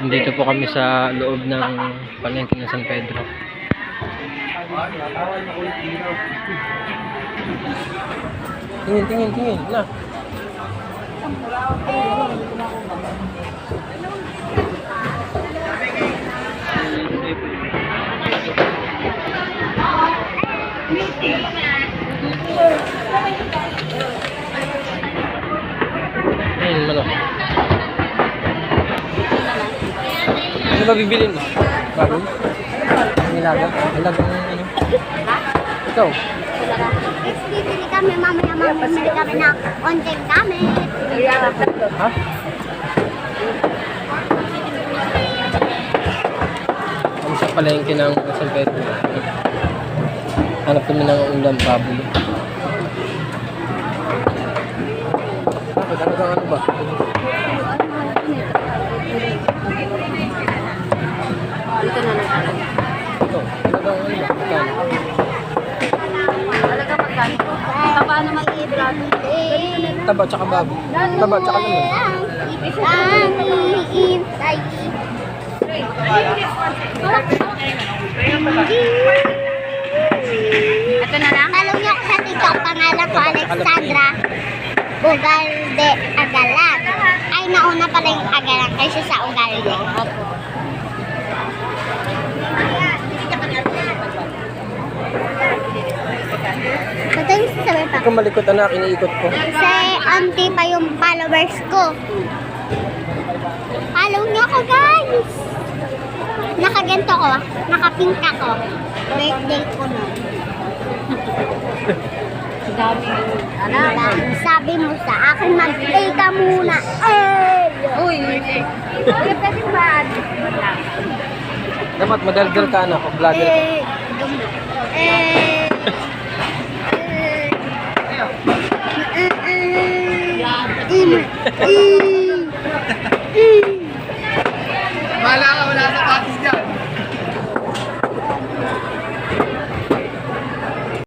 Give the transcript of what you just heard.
Dito po kami sa loob ng palengke ng San Pedro. Tingin na. Ayun, malo. Ano ba bibilin mo? Bago? Nilaga? Nilagang ano? Ikaw? Bibili kami, mamaya mamimili kami ng onting gamit. Ha? Kami sa palengke ng San Pedro. Hanap kami ng ulam baboy. Bakit? Ano ba? Dito na lang. Ito, talagang ano ba? Magkano? Talaga magkano? Paano mag-i-vlog? Taba tsaka baboy. Taba tsaka laman. Ito na lang. Follow niyo ako sa TikTok. Pangalan ko Alexandra Ugal de Agalan. Ay, nauna pala yung Agalan kaysa sa Ugalde. Opo. Ito yung sasabihin pa. Ikaw malikot anak, iniikot ko. Kasi auntie pa yung followers ko. Follow niyo ako, guys. Nakaganto ko. Nakapink ako. Birthday ko na. Dami. Sabi mo sa akin, mag-play ka muna. Uy. Pwede ba? Dapat madaldal ka anak, vlogger ka. Wala